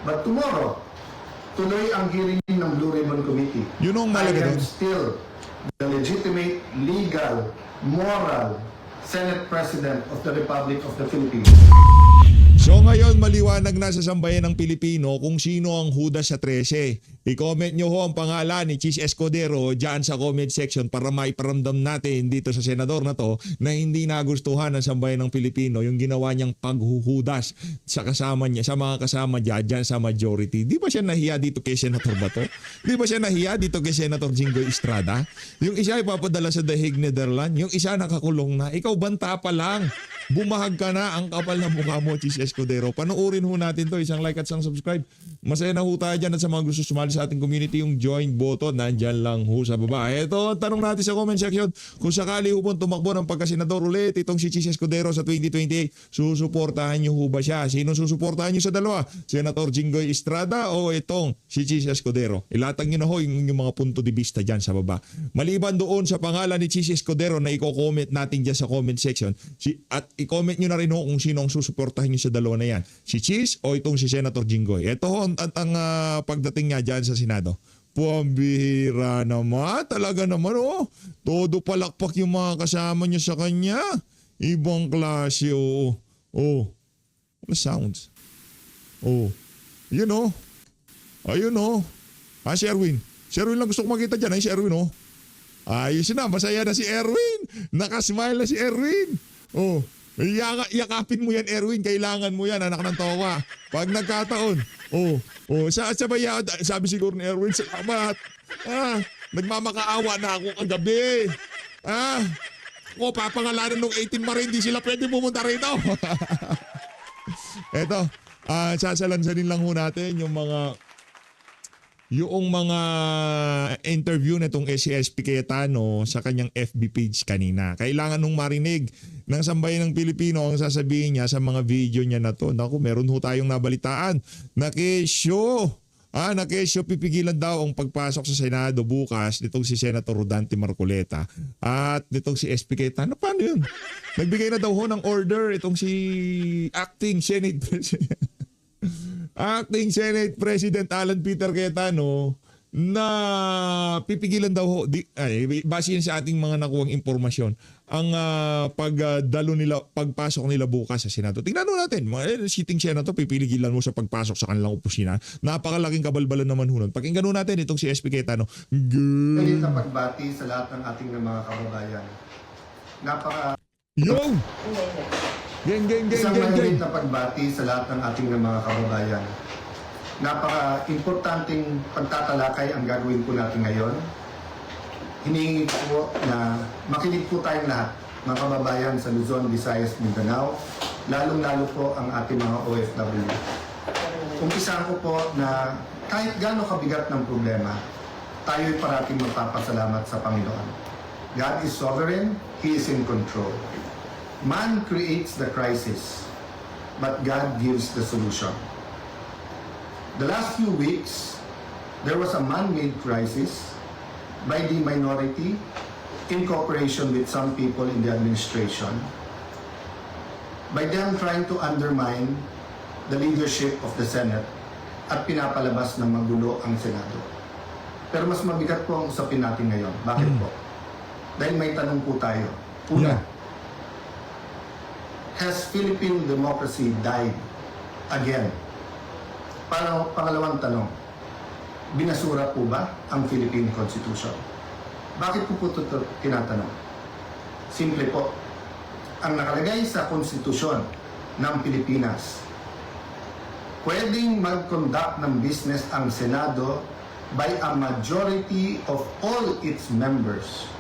But tomorrow, tuloy ang hearing ng Blue Ribbon Committee. Yun ang I malaga am doon. still the legitimate, legal, moral Senate President of the Republic of the Philippines. So ngayon maliwanag na sa sambayan ng Pilipino kung sino ang Judas sa 13. I-comment nyo ho ang pangalan ni Chis Escudero dyan sa comment section para maiparamdam natin dito sa senador na to na hindi nagustuhan ng sambayan ng Pilipino yung ginawa niyang paghuhudas sa kasama niya, sa mga kasama dyan sa majority. Di ba siya nahiya dito kay Senator Bato? Di ba siya nahiya dito kay Senator Jinggoy Estrada? Yung isa ipapadala sa The Hague, Netherlands, yung isa nakakulong na. Ikaw banta pa lang. Bumahag ka na, ang kapal na mukha mo, Chis Escudero. Panoorin ho natin to, isang like at isang subscribe. Masaya na ho tayo dyan at sa mga gusto sumali sa ating community, yung join button, nandyan lang ho sa baba. Ito, tanong natin sa comment section, kung sakali ho pong tumakbo ng pagkasenador ulit, itong si Chis Escudero sa 2028, susuportahan nyo ho ba siya? Sino susuportahan nyo sa dalawa? Senator Jinggoy Estrada o itong si Chis Escudero? Ilatag nyo na ho yung mga punto de vista dyan sa baba. Maliban doon sa pangalan ni Chis Escudero na i-comment natin dyan sa comment section, at i-comment nyo na rin ho kung sino ang susuportahin nyo sa dalawa na yan. Si Chis o itong si Senator Jinggoy. Ito ho ang pagdating niya dyan sa Senado. Pambihira naman. Talaga naman oh. Todo palakpak yung mga kasama niya sa kanya. Ibang klase oh. Oh. Ano sounds? Oh. Yun oh. Ayun oh. Si Erwin. Si Erwin lang gusto ko makita dyan. Si Erwin oh. Ayos na. Masaya na si Erwin. Nakasmile na si Erwin. Oh. Yakapin mo yan, Erwin. Kailangan mo yan, anak ng towa. Pag nagkataon. Sabi siguro ni Erwin, salamat. Nagmamakaawa na ako kagabi. Papangalanan ng 18 Marine, hindi sila pwede pumunta rito. Eto, sasalansanin lang ho natin yung mga interview na itong SCSP Cayetano sa kanyang FB page kanina. Kailangan nung marinig ng sambayan ng Pilipino ang sasabihin niya sa mga video niya na to. Naku, meron ho tayong nabalitaan na kesyo. Na kesyo pipigilan daw ang pagpasok sa Senado bukas nitong si Senator Rodante Marcoleta at nitong si SP Cayetano. Paano yun? Nagbigay na daw ho ng order itong si Acting Senate President. Acting Senate President Alan Peter Cayetano na pipigilan daw ho, base sa ating mga nakuwang impormasyon, ang pagpasok nila bukas sa Senado. Tingnan natin, sitting Senator, pipigilan mo sa pagpasok sa kanilang opisina. Napakalaking kabalbalan naman ho nun. Pakinggan natin itong si SP Cayetano. Ngayon na pagbati sa lahat ng ating mga kababayan. Yo! Gang. Isang mainit na pagbati sa lahat ng ating mga kababayan. Napaka-importanting pagtatalakay ang gagawin po natin ngayon. Hiningi po na makinig po tayong lahat, mga kababayan sa Luzon, Visayas, Mindanao, lalong-lalo po ang ating mga OFW. Umpisahan ko po na kahit gaano kabigat ng problema, tayo'y parating magpapasalamat sa Panginoon. God is sovereign, He is in control. Man creates the crisis, but God gives the solution. The last few weeks, there was a man-made crisis by the minority in cooperation with some people in the administration, by them trying to undermine the leadership of the Senate at pinapalabas ng magulo ang Senado. Pero mas mabigat po ang usapin natin ngayon. Bakit po? Dahil may tanong po tayo. Una, has Philippine democracy died again? Pangalawang tanong, binasura po ba ang Philippine Constitution? Bakit po ito tinatanong? Simple po, ang nakalagay sa konstitusyon ng Pilipinas, pwedeng mag-conduct ng business ang Senado by a majority of all its members.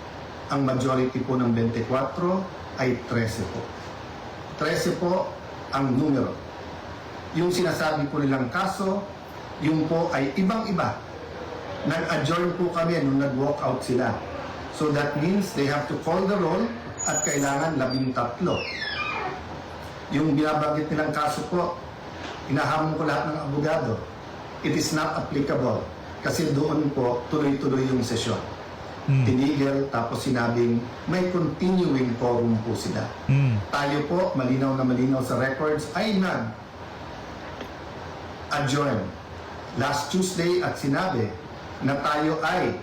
Ang majority po ng 24 ay 13 po. 13 po ang numero. Yung sinasabi po nilang kaso, yung po ay ibang-iba. Nag-adjourn po kami nung nag-walk out sila. So that means they have to call the roll at kailangan 13. Yung binabanggit nilang kaso po, inahamon ko lahat ng abogado. It is not applicable kasi doon po tuloy-tuloy yung sesyon. Tinigil, tapos sinabing may continuing quorum po sila. Tayo po, malinaw na malinaw sa records, ay adjourn last Tuesday at sinabi na tayo ay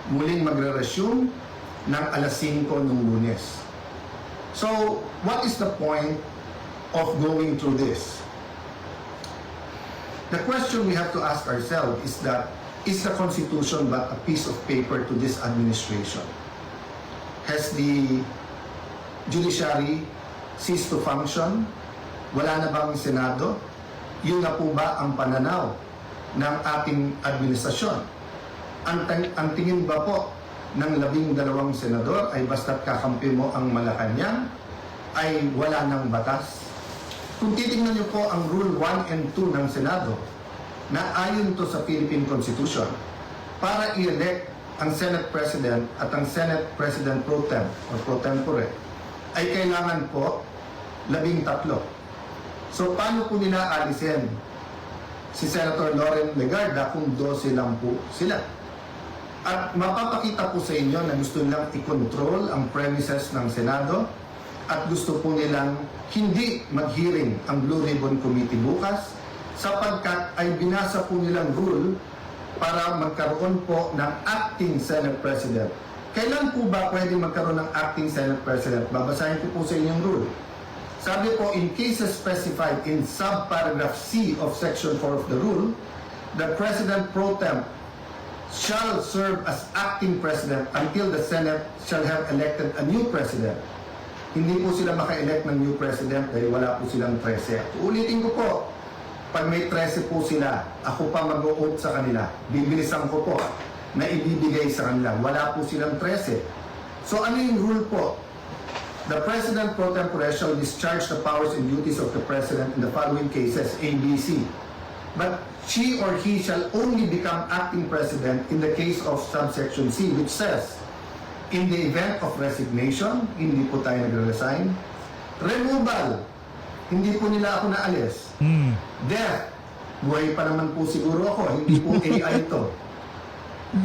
muling magre-resume ng alas 5 ng Lunes. So, what is the point of going through this? The question we have to ask ourselves is that, is the Constitution but a piece of paper to this administration? Has the judiciary ceased to function? Wala na bang Senado? Yun na po ba ang pananaw ng ating administrasyon? Ang tingin ba po ng 12 senador ay basta't kakampi mo ang Malacanang ay wala ng batas? Kung titingnan niyo po ang Rule 1 and 2 ng Senado, na ayon to sa Philippine Constitution, para i-elect ang Senate President at ang Senate President Pro Tem or Pro Tempore, ay kailangan po 13. So paano po nila alisin si Senator Loren Legarda kung 12 lang po sila? At mapapakita po sa inyo na gusto nilang i-control ang premises ng Senado at gusto po nilang hindi mag-hearing ang Blue Ribbon Committee bukas sapagkat ay binasa po nilang rule para magkaroon po ng acting Senate President. Kailan po ba pwede magkaroon ng acting Senate President? Babasahin ko po sa inyong rule. Sabi po, in cases specified in subparagraph C of Section 4 of the rule, the President Pro Tem shall serve as acting President until the Senate shall have elected a new President. Hindi po sila maka-elect ng new President dahil wala po silang 13. Ulitin ko po, pag may 13 po sila, ako pa mag-o-oath sa kanila. Bibilisan ko po na ibibigay sa kanila. Wala po silang 13. So ano yung rule po? The President Pro Tempore shall discharge the powers and duties of the President in the following cases, A, B, C. But she or he shall only become acting President in the case of subsection C, which says, in the event of resignation, hindi po tayo nagre-resign. Removal, hindi po nila ako naalis. Death, buhay pa naman po siguro ako, hindi po AI ito.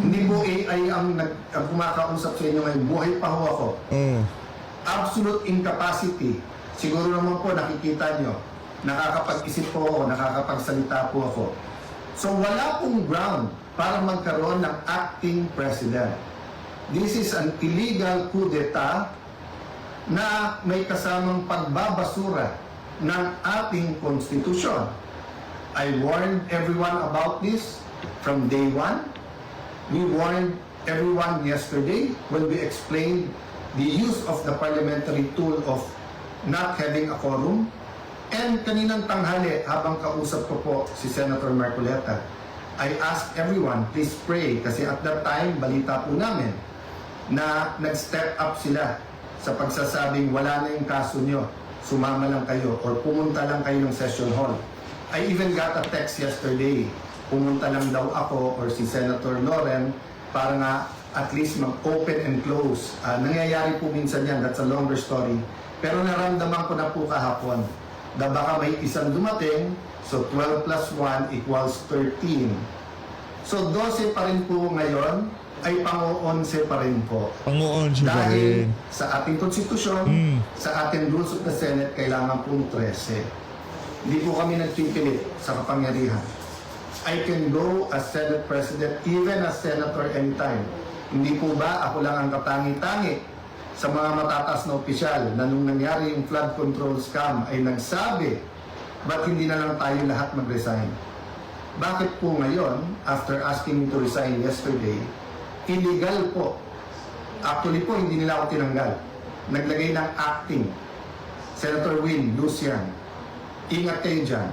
Hindi po AI ang kumakausap sa inyo ngayon, buhay pa ho ako. Absolute incapacity, siguro naman po nakikita nyo, nakakapag-isip po ako, nakakapagsalita po ako. So wala pong ground para magkaroon ng acting president. This is an illegal coup d'etat na may kasamang pagbabasura ng ating konstitusyon. I warned everyone about this from day one. We warned everyone yesterday when we explained the use of the parliamentary tool of not having a quorum. And kaninang tanghali, habang kausap ko po si Senator Marcoleta, I asked everyone, please pray, kasi at that time, balita po namin na nag-step up sila sa pagsasabing wala na yung kaso nyo, sumama lang kayo or pumunta lang kayo ng session hall. I even got a text yesterday, pumunta lang daw ako or si Senator Loren para nga at least mag-open and close. Nangyayari po minsan yan, that's a longer story. Pero naramdaman ko na po kahapon na baka may isang dumating, so 12 plus 1 equals 13. So 12 pa rin po ngayon, ay pang-11 pa rin po. Pang-11 pa Dahil rin. sa ating konstitusyon, sa ating rules of the Senate, kailangan pong 13. Hindi po kami nagpipilit sa kapangyarihan. I can go as Senate President, even as Senator anytime. Hindi po ba ako lang ang katangi-tangi sa mga matataas na opisyal na nung nangyari yung flood control scam ay nagsabi, ba't hindi na lang tayo lahat mag-resign? Bakit po ngayon, after asking me to resign yesterday, illegal po. Actually po, hindi nila ako tinanggal. Naglagay ng acting. Senator Win, Lucian, ingat kayo dyan.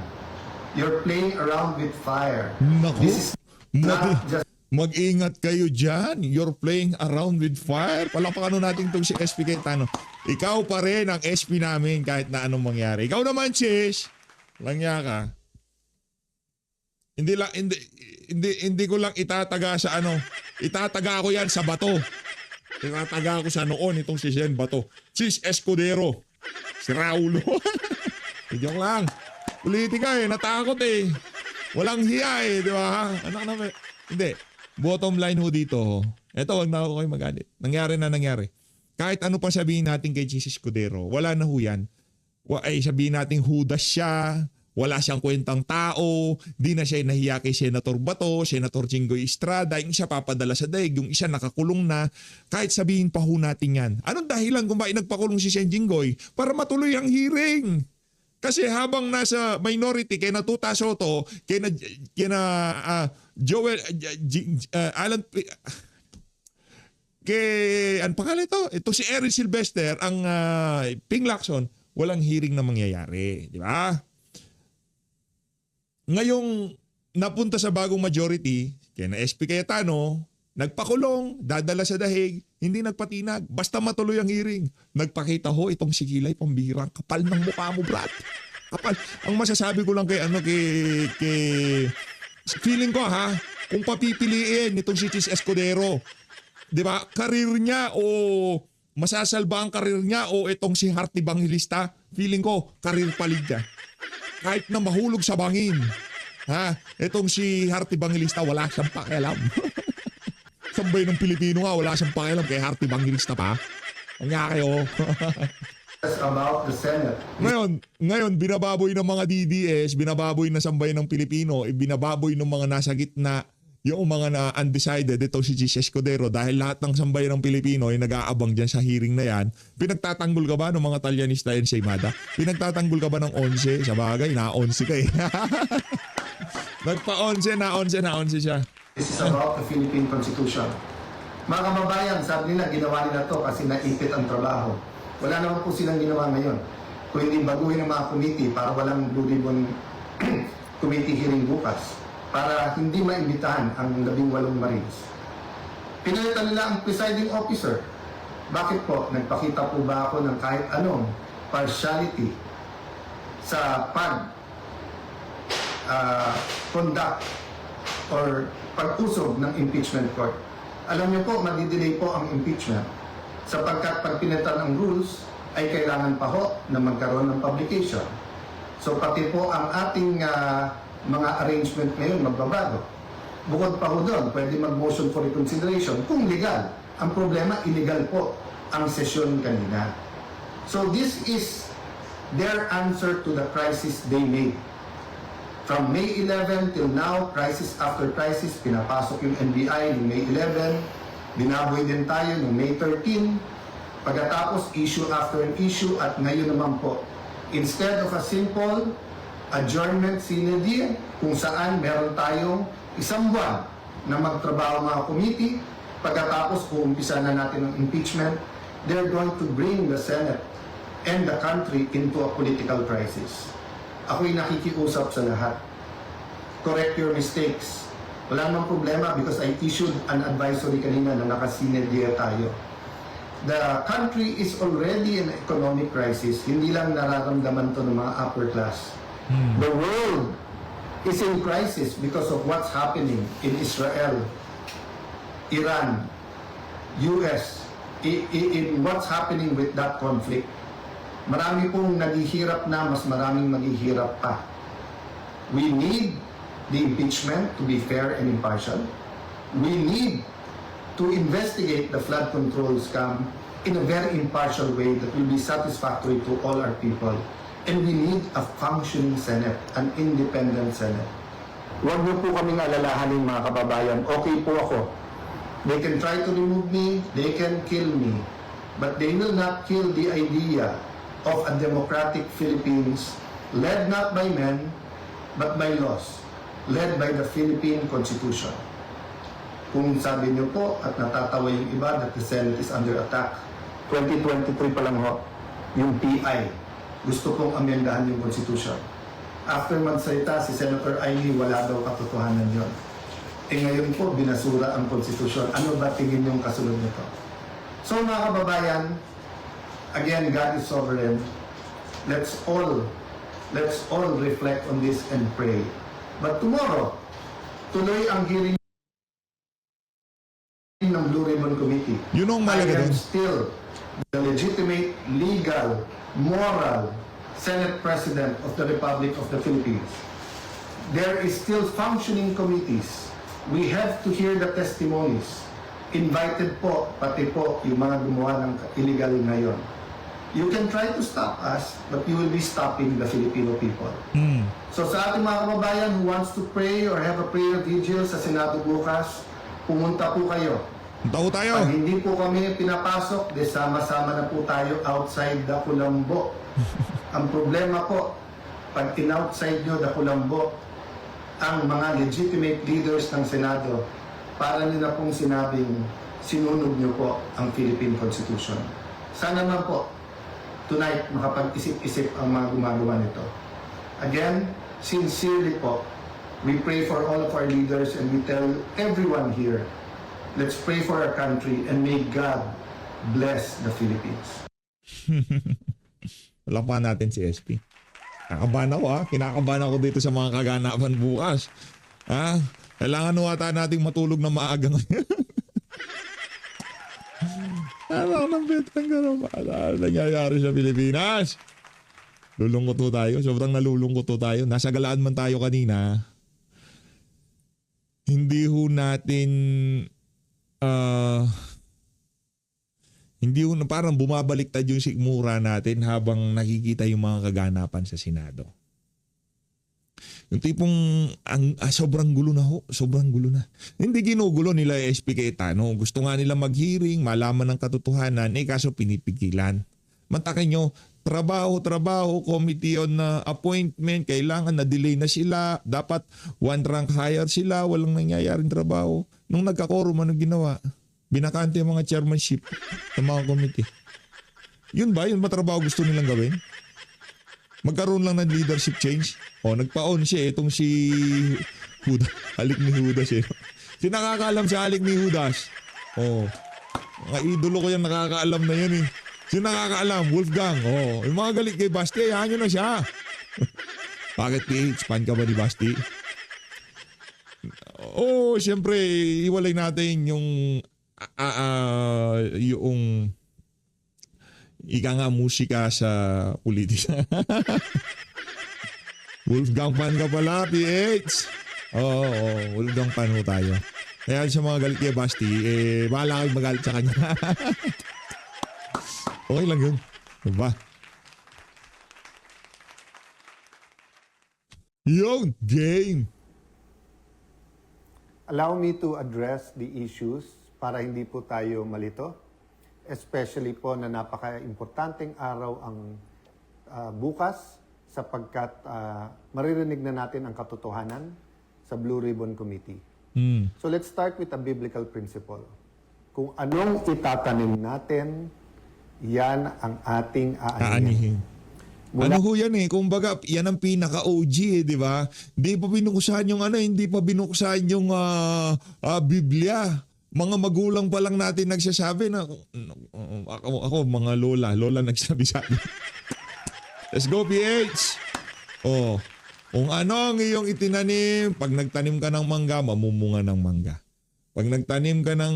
You're playing around with fire. Naku, This is not just mag-ingat kayo dyan. You're playing around with fire. Palakpakan natin itong si SP Cayetano. Ikaw pa rin ang SP namin kahit na anong mangyari. Ikaw naman, Sis. Langya ka. Hindi ko lang itataga sa ano. Itataga ko yan sa bato. Itataga ko sa noon itong si Sen Bato. Sis Escudero. Si Raulo. Joke lang. Politika natakot Walang hiya di ba? Anak naman. Hindi. Bottom line ho dito. Ito, wag na ako kayo magalit. Nangyari na nangyari. Kahit ano pa sabihin natin kay Jesus Escudero, wala na ho yan. Ay sabihin natin hudas siya, wala siyang kwentang tao, di na siya nahiya kay Senator Bato, Senator Jinggoy Estrada, yung isa papadala sa daig, yung isa nakakulong na, kahit sabihin pa ho natin yan. Anong dahilan kung bakit nagpakulong si Sen Jinggoy? Para matuloy ang hearing. Kasi habang nasa minority, kay na Tuta Soto, kay na Joel, Alan, kay, ano pangalan ito? Ito si Erin Sylvester, ang Ping Lacson, walang hearing na mangyayari. Di ba? Ngayong napunta sa bagong majority, kaya na SP Cayetano, nagpakulong, dadala sa dahig, hindi nagpatinag, basta matuloy ang hearing. Nagpakita ho itong si Kilay, pambirang, kapal ng mukha mo, brat. Kapal. Ang masasabi ko lang kay feeling ko ha, kung papipiliin nitong si Chis Escudero, di ba, karir niya o masasalba ang karir niya o itong si Heart Evangelista, feeling ko, karir palig niya. Kahit na mahulog sa bangin. Ha? Itong si Heart Evangelista, wala siyang pakialam. Sambay ng Pilipino nga, wala siyang pakialam kay Heart Evangelista pa. Ang nga kayo. About the Senate. Ngayon, binababoy ng mga DDS, binababoy na sambay ng Pilipino, binababoy ng mga nasa gitna, yung mga na undecided, ito si Chis Escudero, dahil lahat ng sambay ng Pilipino ay nag-aabang dyan sa hearing na yan. Pinagtatanggol ka ba ng mga Talyanista and Seymada? Pinagtatanggol ka ba ng 11? Sa bagay, na-11 ka eh. Nagpa-11, na-11 siya. This is about the Philippine Constitution. Mga kababayan, sabi nila, ginawa nila to kasi naipit ang trabaho. Wala naman po silang ginawa ngayon. Kung hindi baguhin ang mga committee para walang Blue Ribbon committee hearing bukas, para hindi maimbitahan ang 18 Marines. Pinalitan nila ang presiding officer. Bakit po? Nagpakita po ba ako ng kahit anong partiality sa conduct or pag-usog ng impeachment court? Alam niyo po, madidelay po ang impeachment sapagkat pag pinalitan ang rules ay kailangan pa ho na magkaroon ng publication. So pati po ang ating mga arrangement ngayon magbabago. Bukod pa ho doon, pwede mag-motion for reconsideration kung legal. Ang problema, illegal po ang sesyon kanina. So this is their answer to the crisis they made. From May 11 till now, crisis after crisis, pinapasok yung NBI ng May 11, binaboy din tayo ng May 13, pagkatapos issue after an issue, at ngayon naman po, instead of a simple adjournment sine die, kung saan meron tayong isang buwan na magtrabaho mga committee, pagkatapos uumpisa na natin ang impeachment, they're going to bring the Senate and the country into a political crisis. Ako'y nakikiusap sa lahat. Correct your mistakes. Wala namang problema because I issued an advisory kanina na nakasine die tayo. The country is already in economic crisis. Hindi lang nararamdaman to ng mga upper class. The world is in crisis because of what's happening in Israel, Iran, US, in what's happening with that conflict. Marami pong naghihirap na, mas maraming maghihirap pa. We need the impeachment to be fair and impartial. We need to investigate the flood control scam in a very impartial way that will be satisfactory to all our people. And we need a functioning Senate, an independent Senate. Huwag niyo po kaming alalahanin mga kababayan, okay po ako. They can try to remove me, they can kill me, but they will not kill the idea of a democratic Philippines led not by men, but by laws, led by the Philippine Constitution. Kung sabi niyo po at natatawa yung iba that the Senate is under attack, 2023 pa lang ho, yung PI, gusto pong amendahan yung Constitution. After magsalita si Senator Aimee, wala daw katotohanan yon. Ngayon po, binasura ang Constitution. Ano ba tingin yung kasunod nito? So mga kababayan, again, God is sovereign. Let's all reflect on this and pray. But tomorrow, tuloy ang hearing ng Blue Ribbon Committee. Yun ang I malaga am dun. still the legitimate, legal, moral Senate President of the Republic of the Philippines. There is still functioning committees. We have to hear the testimonies. Invited po, pati po yung mga gumawa ng illegal ngayon. You can try to stop us, but you will be stopping the Filipino people. Hmm. So sa ating mga kababayan who wants to pray or have a prayer vigil sa Senado bukas, pumunta po kayo. Punta ko tayo. Pag hindi po kami pinapasok, de sama-sama na po tayo outside the Kulambo. Ang problema po, pag in-outside nyo the Kulambo, ang mga legitimate leaders ng Senado, para nyo na pong sinabing sinunog nyo po ang Philippine Constitution. Sana naman po, tonight makapag-isip-isip ang mga gumagawa nito. Again, sincerely po, we pray for all of our leaders and we tell everyone here, let's pray for our country and may God bless the Philippines. Wala pa natin si SP. Kinakabahan ako Kinakabahan ako dito sa mga kaganapan bukas. Kailangan nuwata nating matulog na maaga ngayon. Ano nang betang gano'n? Ano nangyayari sa Pilipinas? Lulungkot po tayo. Sobrang nalulungkot po tayo. Nasa galaan man tayo kanina. Hindi ho natin hindi ho, parang bumabaliktad yung sikmura natin habang nakikita yung mga kaganapan sa Senado. Yung tipong sobrang gulo na ho. Sobrang gulo na. Hindi ginugulo nila yung SP Cayetano. Gusto nga nila mag-hearing, malaman ng katotohanan, kaso pinipigilan. Mantakin nyo, trabaho, committee on appointment, kailangan na-delay na sila, dapat one rank higher sila, walang nangyayaring trabaho. Nung nagka-quorum, anong ginawa? Binakante yung mga chairmanship ng mga committee. Yun ba? Yun ba trabaho gusto nilang gawin? Magkaroon lang ng leadership change? Nagpa-on siya itong si Judas. Halik ni Judas eh. Si nakakaalam sa halik ni Judas. Mga idolo ko yan, nakakaalam na yan eh. Si nakakaalam, Wolfgang. Yung mga galit kay Basti, ayahan nyo na siya. Bakit PH? Fan ka ba ni Basti? Siyempre, iwalay natin yung ika nga musika sa politika. Wolfgang fan ka pala, PH. Wolfgang fan ho tayo. Kaya sa mga galit kay Basti, bahala kayo magalit sa kanya. Okay lang yun. Diba? Yung game. Allow me to address the issues para hindi po tayo malito. Especially po na napaka-importanteng araw ang bukas sapagkat maririnig na natin ang katotohanan sa Blue Ribbon Committee. So let's start with a biblical principle. Kung anong itatanim natin, yan ang ating aanihin. Ano ho yan kumbaga yan ang pinaka-OG di ba? Hindi pa binuksan yung hindi pa binuksan yung Biblia. Mga magulang pa lang natin nagsasabi na ako mga lola nagsabi sa akin. Let's go PH. Kung ano ang iyong itinanim, pag nagtanim ka ng mangga, mamumunga ng mangga. Pag nagtanim ka ng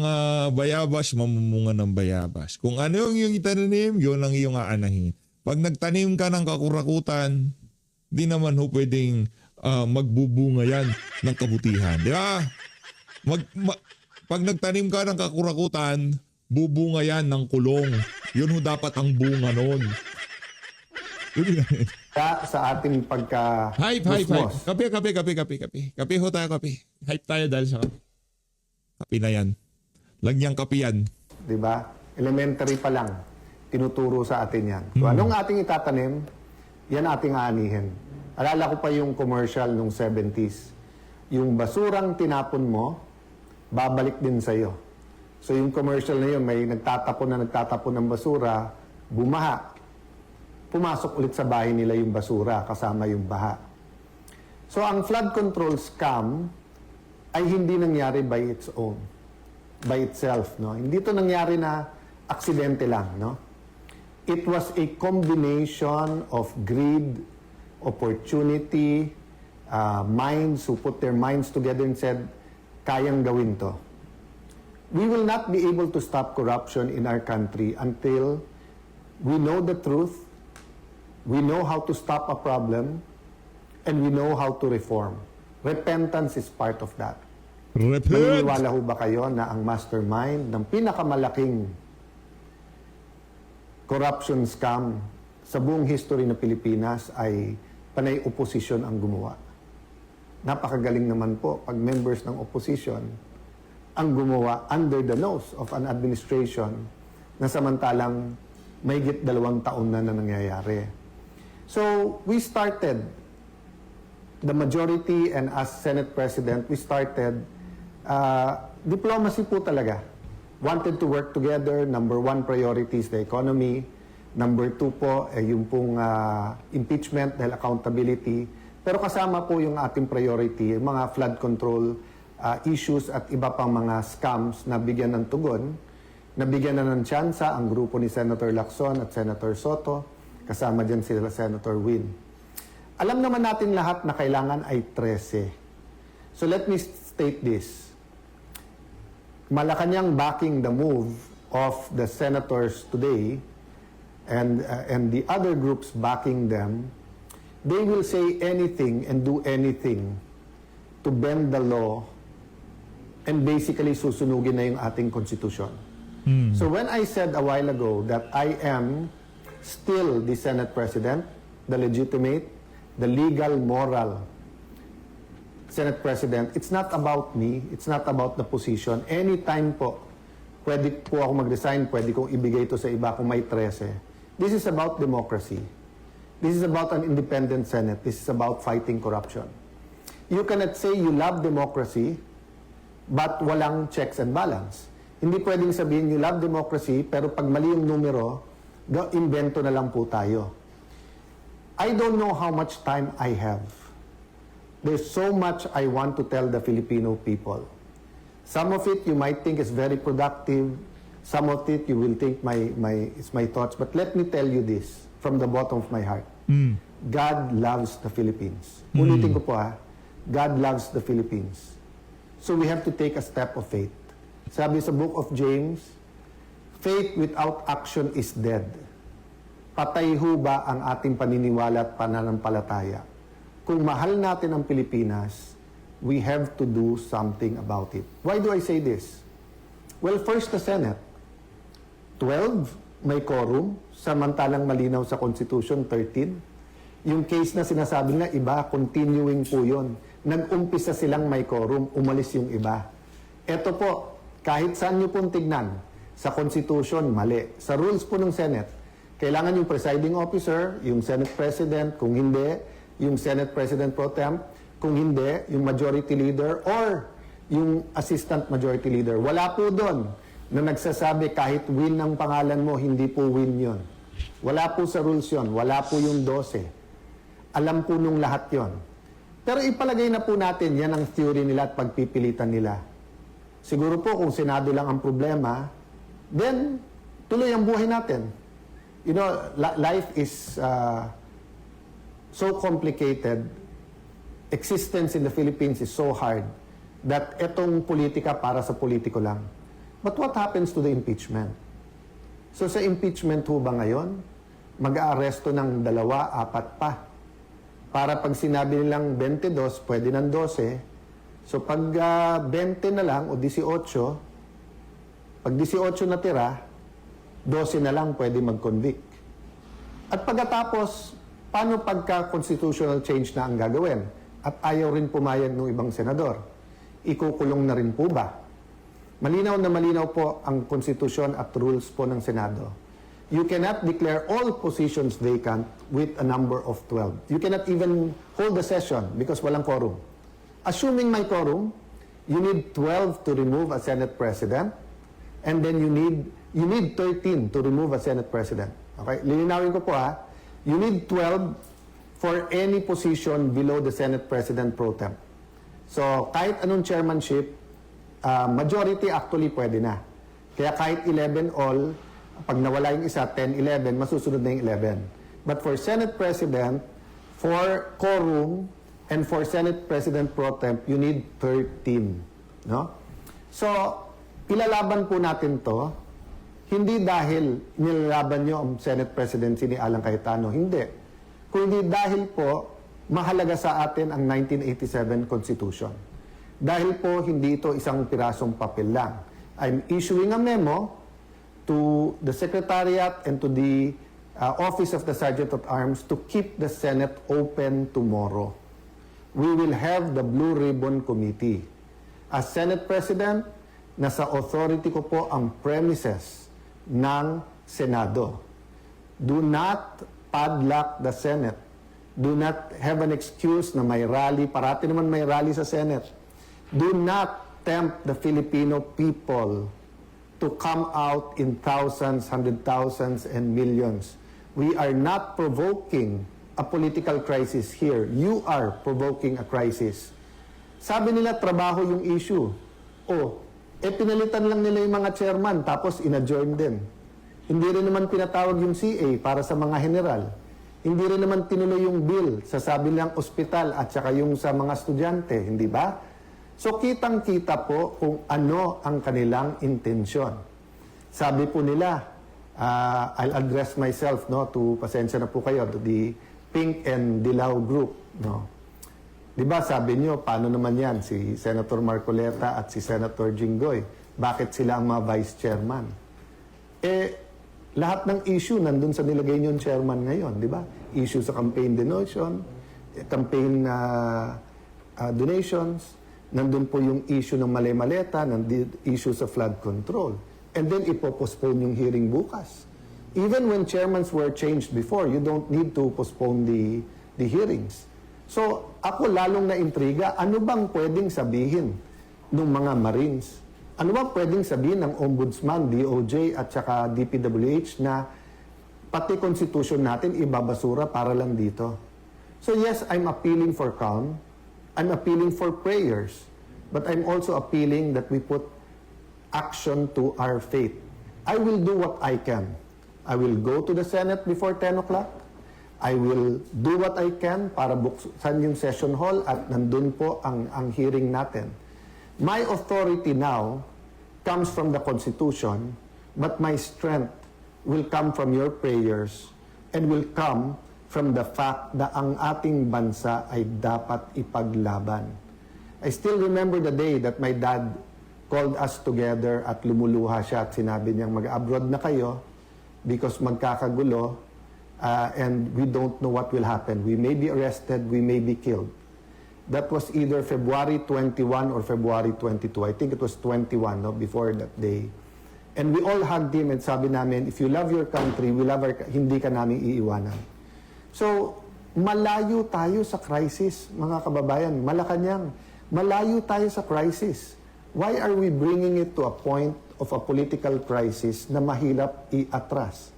bayabas, mamumunga ng bayabas. Kung ano yung iyong itananim, yun ang iyong aanahin. Pag nagtanim ka ng kakurakutan, di naman ho pwedeng magbubunga yan ng kabutihan. Di ba? Pag nagtanim ka ng kakurakutan, bubunga yan ng kulong. Yun ho dapat ang bunga nun. Sa ating pagka... Hype. Kape. Kape ho tayo, kape. Hype tayo dahil sa kape. Kape na yan. Lagyang kape yan. Diba? Elementary pa lang. Tinuturo sa atin yan. So, anong ating itatanim, yan ating aanihin. Alala ko pa yung commercial nung 70s. Yung basurang tinapon mo, babalik din sa'yo. So yung commercial na yun, may nagtatapon ng basura, bumaha. Pumasok ulit sa bahay nila yung basura, kasama yung baha. So ang flood control scam ay hindi nangyari by its own, by itself. No? Hindi ito nangyari na aksidente lang. No? It was a combination of greed, opportunity, minds who put their minds together and said, kayang gawin to. We will not be able to stop corruption in our country until we know the truth, we know how to stop a problem, and we know how to reform. Repentance is part of that. Maniniwala ho ba kayo na ang mastermind ng pinakamalaking corruption scam sa buong history ng Pilipinas ay panay oposisyon ang gumawa. Napakagaling naman po pag members ng opposition ang gumawa under the nose of an administration na samantalang mahigit 2 taon na nangyayari. So, we started, the majority and as Senate President, we started diplomacy po talaga. Wanted to work together. Number 1 priority is the economy. Number 2 po, yung pong impeachment dahil accountability. Pero kasama po yung ating priority, yung mga flood control issues at iba pang mga scams na bigyan ng tugon. Nabigyan na ng tsansa ang grupo ni Senator Lacson at Senator Soto. Kasama dyan sila Senator Win. Alam naman natin lahat na kailangan ay 13. So let me state this. Malacanang backing the move of the senators today and the other groups backing them, they will say anything and do anything to bend the law and basically susunugin na yung ating konstitusyon. So when I said a while ago that I am still the Senate President, the legitimate, the legal, moral Senate President, it's not about me, it's not about the position. Anytime po, pwede po ako mag-resign, pwede kong ibigay ito sa iba kung may 13. This is about democracy. This is about an independent Senate. This is about fighting corruption. You cannot say you love democracy, but walang checks and balance. Hindi pwedeng sabihin you love democracy, pero pag mali yung numero, invento na lang po tayo. I don't know how much time I have. There's so much I want to tell the Filipino people. Some of it you might think is very productive. Some of it you will think it's my thoughts. But let me tell you this from the bottom of my heart. God loves the Philippines. Ulitin ko po God loves the Philippines. So we have to take a step of faith. Sabi sa book of James, faith without action is dead. Patay ho ba ang ating paniniwala at pananampalataya? Kung mahal natin ang Pilipinas, we have to do something about it. Why do I say this? Well, first the Senate. 12, may quorum, samantalang malinaw sa Constitution, 13. Yung case na sinasabi na iba, continuing po yun. Nag-umpisa silang may quorum, umalis yung iba. Ito po, kahit saan nyo pong tignan, sa Constitution, mali. Sa rules po ng Senate, kailangan yung presiding officer, yung Senate President, kung hindi, yung Senate President Pro Tem, kung hindi, yung Majority Leader, or yung Assistant Majority Leader. Wala po doon na nagsasabi kahit win ang pangalan mo, hindi po win yon. Wala po sa rules yon. Wala po yung 12. Alam po nung lahat yon. Pero ipalagay na po natin, yan ang theory nila at pagpipilitan nila. Siguro po kung Senado lang ang problema, then tuloy ang buhay natin. You know, life is so complicated. Existence in the Philippines is so hard that etong politika para sa politiko lang. But what happens to the impeachment? So sa impeachment ho ba ngayon, mag-aaresto ng 2, 4 pa? Para pag sinabi nilang 22, pwede ng 12. So pag 20 na lang o 18, pag 18 na tira, 12 na lang pwede mag-convict. At pagkatapos, paano pagka constitutional change na ang gagawin? At ayaw rin pumayag ng ibang senador. Ikukulong na rin po ba? Malinaw na malinaw po ang konstitusyon at rules po ng Senado. You cannot declare all positions vacant with a number of 12. You cannot even hold a session because walang quorum. Assuming may quorum, you need 12 to remove a Senate President, and then you need 13 to remove a Senate President. Okay? Lilinawin ko po You need 12 for any position below the Senate President Pro Tem. So, kahit anong chairmanship, majority actually pwede na. Kaya kahit 11 all, pag nawala yung isa, 10, 11, masusunod na yung 11. But for Senate President, for quorum, and for Senate President Pro Tem, you need 13. No? So, ilalaban po natin to, hindi dahil nilalaban nyo ang Senate Presidency ni Alan Cayetano. Hindi. Kundi dahil po, mahalaga sa atin ang 1987 Constitution. Dahil po, hindi ito isang pirasong papel lang. I'm issuing a memo to to the Secretariat and to the Office of the Sergeant at Arms to keep the Senate open tomorrow. We will have the Blue Ribbon Committee. As Senate President, nasa authority ko po ang premises ng Senado. Do not padlock the Senate. Do not have an excuse na may rally. Parati naman may rally sa Senate. Do not tempt the Filipino people to come out in thousands, hundred thousands, and millions. We are not provoking a political crisis here. You are provoking a crisis. Sabi nila, trabaho yung issue. Pinalitan lang nila yung mga chairman, tapos in-adjourn din. Hindi rin naman pinatawag yung CA para sa mga general. Hindi rin naman tinuloy yung bill sa sabi nilang ospital at saka yung sa mga estudyante, hindi ba? So kitang-kita po kung ano ang kanilang intensyon. Sabi po nila, I'll address myself to, pasensya na po kayo, to the Pink and Dilaw group. Di ba sabi nyo, paano naman yan si Senator Marcoleta at si Senator Jinggoy? Bakit sila ang mga vice chairman? Lahat ng issue nandun sa nilagay nyo yung chairman ngayon, di ba? Issue sa campaign donation, campaign donations, nandun po yung issue ng mali-maleta, nandun issue sa flood control. And then ipopostpone yung hearing bukas. Even when chairmans were changed before, you don't need to postpone the hearings. So, ako lalong na-intriga, ano bang pwedeng sabihin ng mga Marines? Ano bang pwedeng sabihin ng Ombudsman, DOJ at saka DPWH na pati konstitusyon natin ibabasura para lang dito? So yes, I'm appealing for calm. I'm appealing for prayers. But I'm also appealing that we put action to our faith. I will do what I can. I will go to the Senate before 10 o'clock. I will do what I can para buksan yung session hall at nandun po ang hearing natin. My authority now comes from the Constitution, but my strength will come from your prayers and will come from the fact na ang ating bansa ay dapat ipaglaban. I still remember the day that my dad called us together at lumuluha siya at sinabi niyang mag-abroad na kayo because magkakagulo and we don't know what will happen. We may be arrested, we may be killed. That was either February 21 or February 22. I think it was 21, before that day. And we all hugged him and sabi namin, if you love your country, we love our hindi ka namin iiwanan. So, malayo tayo sa crisis, mga kababayan. Malacanang, malayo tayo sa crisis. Why are we bringing it to a point of a political crisis na mahirap i-atras?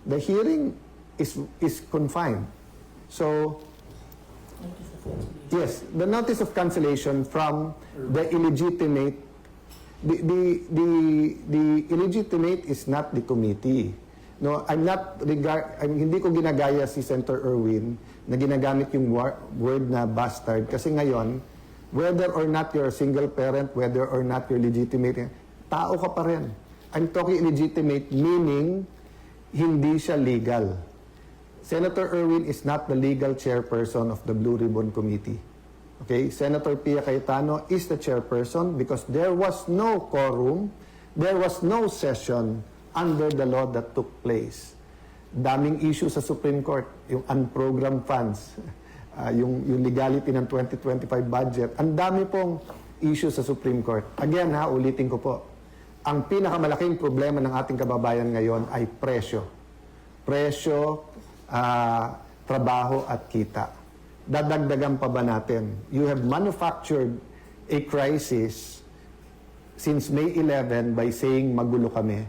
The hearing is confined. So, yes, the notice of cancellation from the illegitimate, the illegitimate is not the committee. No, hindi ko ginagaya si Senator Erwin na ginagamit yung word na bastard kasi ngayon, whether or not you're a single parent, whether or not you're legitimate, tao ka pa rin. I'm talking illegitimate meaning hindi siya legal. Senator Erwin is not the legal chairperson of the Blue Ribbon Committee. Okay? Senator Pia Cayetano is the chairperson because there was no quorum, there was no session under the law that took place. Daming issue sa Supreme Court, yung unprogrammed funds, yung legality ng 2025 budget. Ang dami pong issue sa Supreme Court. Again ulitin ko po, ang pinakamalaking problema ng ating kababayan ngayon ay presyo. Presyo, trabaho at kita. Dadagdagan pa ba natin? You have manufactured a crisis since May 11 by saying magulo kami.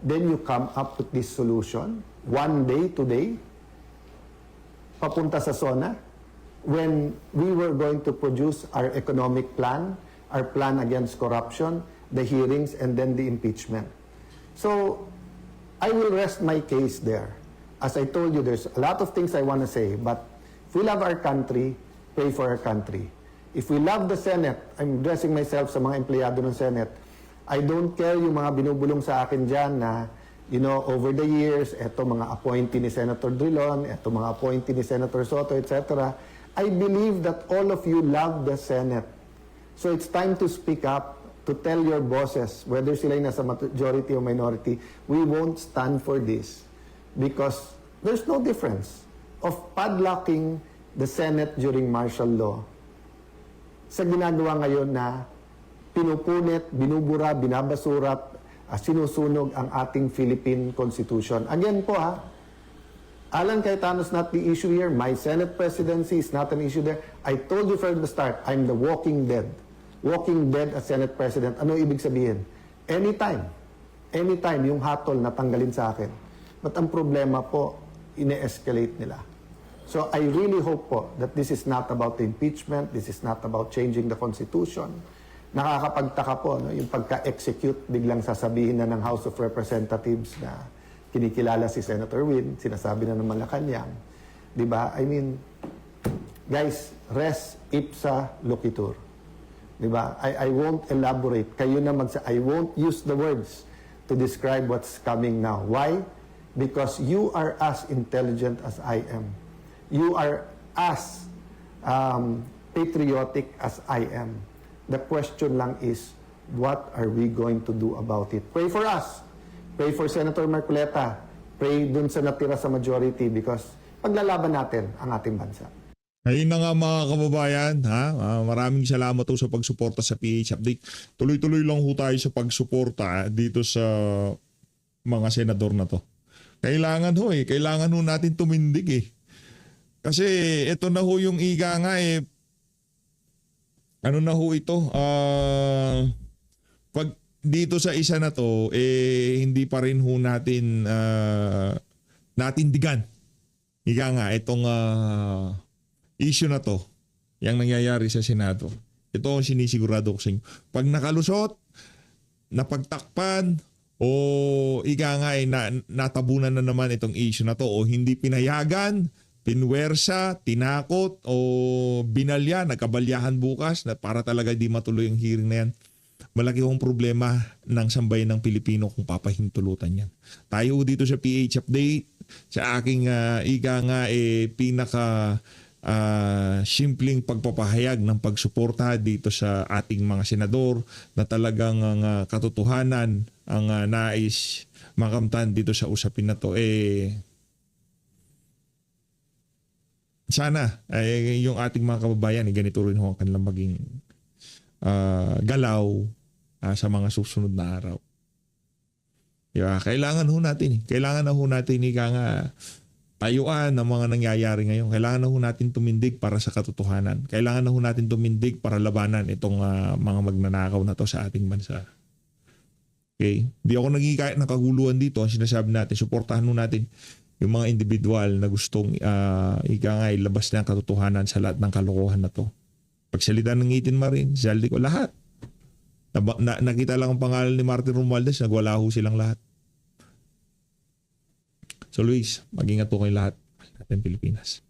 Then you come up with this solution, one day today, papunta sa SONA, when we were going to produce our economic plan, our plan against corruption, the hearings, and then the impeachment. So, I will rest my case there. As I told you, there's a lot of things I want to say, but if we love our country, pray for our country. If we love the Senate, I'm addressing myself sa mga empleyado ng Senate, I don't care yung mga binubulong sa akin dyan na, over the years, eto mga appointee ni Senator Drilon, eto mga appointee ni Senator Soto, etc. I believe that all of you love the Senate. So it's time to speak up, to tell your bosses, whether sila yung nasa majority or minority, we won't stand for this because there's no difference of padlocking the Senate during martial law sa ginagawa ngayon na pinupunit, binubura, binabasura, sinusunog ang ating Philippine Constitution. Again po Alan Cayetano's not the issue here. My Senate presidency is not an issue there. I told you from the start, I'm the walking dead. Walking dead as Senate President. Ano ibig sabihin? Anytime yung hatol na tanggalin sa akin. But ang problema po, ine-escalate nila. So I really hope po that this is not about the impeachment, this is not about changing the Constitution. Nakakapagtaka po, yung pagka-execute, biglang sasabihin na ng House of Representatives na kinikilala si Senator Win, sinasabi na ng Malacanang. Diba? I mean, guys, res ipsa loquitur. Diba? I won't elaborate. Kayo na I won't use the words to describe what's coming now. Why? Because you are as intelligent as I am. You are as patriotic as I am. The question lang is, what are we going to do about it? Pray for us. Pray for Senator Marcoleta. Pray dun sa natira sa majority because paglalaban natin ang ating bansa. Ayun na nga mga kababayan, maraming salamat po sa pagsuporta sa PH Update. Tuloy-tuloy lang ho tayo sa pagsuporta dito sa mga senador na to. Kailangan ho natin tumindig Kasi ito na ho yung iga nga ano na ho ito, pag dito sa isa na to, hindi pa rin ho natin natindigan. Ika nga, itong issue na to, yung nangyayari sa Senado. Ito ang sinisigurado ko sa inyo. Pag nakalusot, napagtakpan, o ika nga natabunan na naman itong issue na to, o hindi pinayagan, pinwersa, tinakot, o binalya, nagkabalyahan bukas, na para talaga di matuloy ang hearing na yan. Malaki hong problema ng sambayan ng Pilipino kung papahintulutan yan. Tayo dito sa PH Update, sa aking pinaka simpleng pagpapahayag ng pagsuporta dito sa ating mga senador na talagang katotohanan ang nais makamtan dito sa usapin na to. Sana yung ating mga kababayan ganito rin ho ang kanilang maging galaw sa mga susunod na araw. Diba? Kailangan ho natin. Kailangan na ho natin tayuan ng mga nangyayari ngayon. Kailangan na ho natin tumindig para sa katotohanan. Kailangan na ho natin tumindig para labanan itong mga magnanakaw na to sa ating bansa. Okay? Di ako naging nakaguluhan dito. Ang sinasabi natin, suportahan ho natin yung mga individual na gustong ilabas na ang katotohanan sa lahat ng kalokohan na to. Pagsalita ng ngitin marin, saldi ko lahat. Nakita lang ang pangalan ni Martin Romualdez, nagwala ho silang lahat. So Luis, mag-ingat po kayo lahat natin Pilipinas.